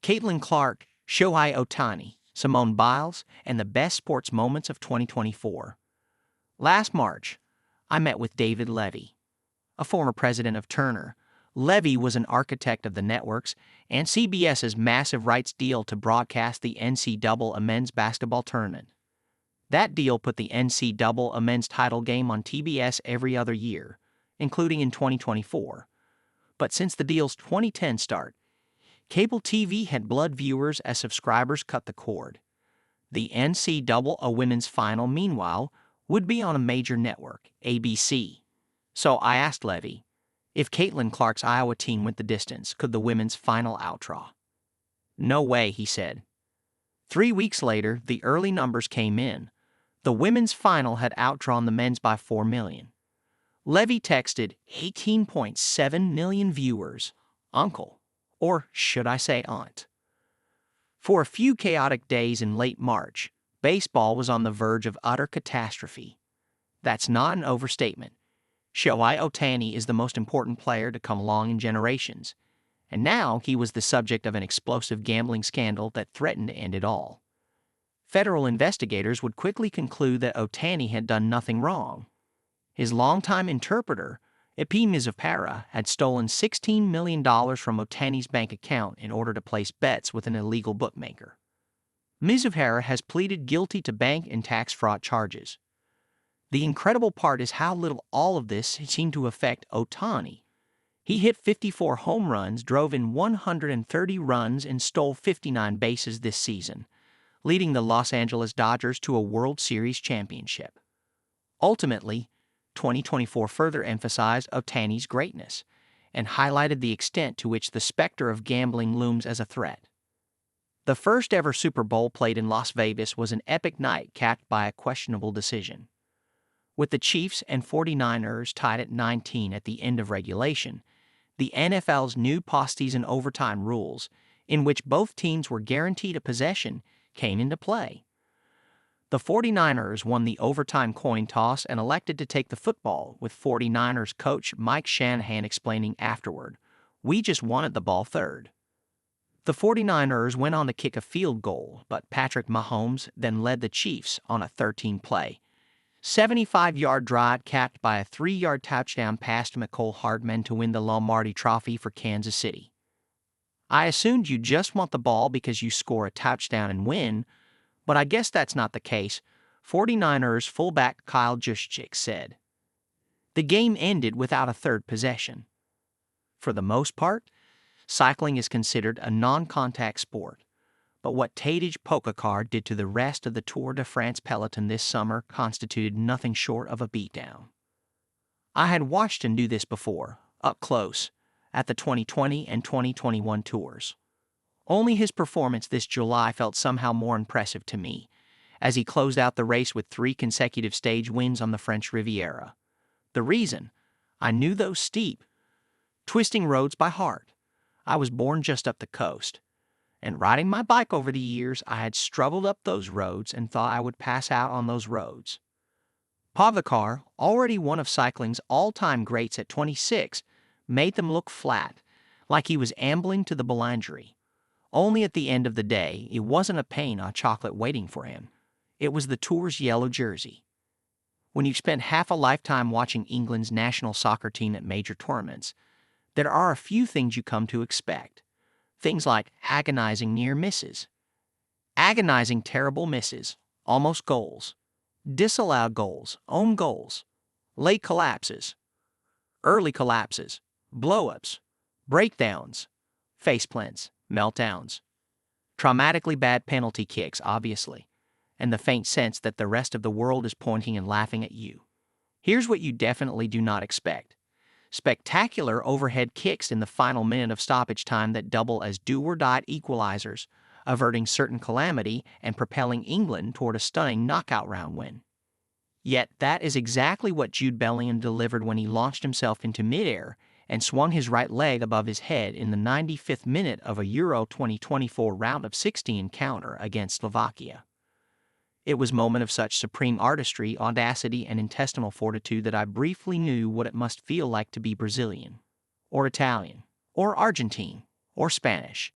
Caitlin Clark, Shohei Ohtani, Simone Biles, and the best sports moments of 2024. Last March, I met with David Levy, a former president of Turner. Levy was an architect of the networks and CBS's massive rights deal to broadcast the NCAA men's basketball tournament. That deal put the NCAA men's title game on TBS every other year, including in 2024. But since the deal's 2010 start, cable TV had bled viewers as subscribers cut the cord. The NCAA women's final, meanwhile, would be on a major network, ABC. So I asked Levy, if Caitlin Clark's Iowa team went the distance, could the women's final outdraw? No way, he said. 3 weeks later, the early numbers came in. The women's final had outdrawn the men's by 4 million. Levy texted 18.7 million viewers, uncle, or should I say aunt. For a few chaotic days in late March, baseball was on the verge of utter catastrophe. That's not an overstatement. Shohei Ohtani is the most important player to come along in generations, and now he was the subject of an explosive gambling scandal that threatened to end it all. Federal investigators would quickly conclude that Ohtani had done nothing wrong. His longtime interpreter, Epi Mizupara, had stolen $16 million from Ohtani's bank account in order to place bets with an illegal bookmaker. Mizupara has pleaded guilty to bank and tax fraud charges. The incredible part is how little all of this seemed to affect Ohtani. He hit 54 home runs, drove in 130 runs, and stole 59 bases this season, leading the Los Angeles Dodgers to a World Series championship. Ultimately, 2024 further emphasized Ohtani's greatness and highlighted the extent to which the specter of gambling looms as a threat. The first ever Super Bowl played in Las Vegas was an epic night capped by a questionable decision. With the Chiefs and 49ers tied at 19 at the end of regulation, the NFL's new postseason overtime rules, in which both teams were guaranteed a possession, came into play. The 49ers won the overtime coin toss and elected to take the football, with 49ers coach Mike Shanahan explaining afterward, "We just wanted the ball third." The 49ers went on to kick a field goal, but Patrick Mahomes then led the Chiefs on a 13-play, 75-yard drive capped by a 3-yard touchdown pass to Mecole Hardman to win the Lombardi Trophy for Kansas City. "I assumed you just want the ball because you score a touchdown and win, but I guess that's not the case," 49ers fullback Kyle Juszczyk said. The game ended without a third possession. For the most part, cycling is considered a non-contact sport, but what Tadej Pogačar did to the rest of the Tour de France peloton this summer constituted nothing short of a beatdown. I had watched him do this before, up close, at the 2020 and 2021 tours. Only his performance this July felt somehow more impressive to me, as he closed out the race with 3 consecutive stage wins on the French Riviera. The reason? I knew those steep, twisting roads by heart. I was born just up the coast, and riding my bike over the years, I had struggled up those roads and thought I would pass out on those roads. Pogačar, already one of cycling's all-time greats at 26, made them look flat, like he was ambling to the Boulangerie. Only at the end of the day, it wasn't a pain or chocolate waiting for him. It was the Tour's yellow jersey. When you've spent half a lifetime watching England's national soccer team at major tournaments, there are a few things you come to expect. Things like agonizing near misses, agonizing terrible misses, almost goals, disallowed goals, own goals, late collapses, early collapses, blow-ups, breakdowns, faceplants, meltdowns, traumatically bad penalty kicks, obviously, and the faint sense that the rest of the world is pointing and laughing at you. Here's what you definitely do not expect. Spectacular overhead kicks in the final minute of stoppage time that double as do-or-die equalizers, averting certain calamity and propelling England toward a stunning knockout round win. Yet that is exactly what Jude Bellingham delivered when he launched himself into midair and swung his right leg above his head in the 95th minute of a Euro 2024 round of 16 encounter against Slovakia. It was a moment of such supreme artistry, audacity, and intestinal fortitude that I briefly knew what it must feel like to be Brazilian, or Italian, or Argentine, or Spanish.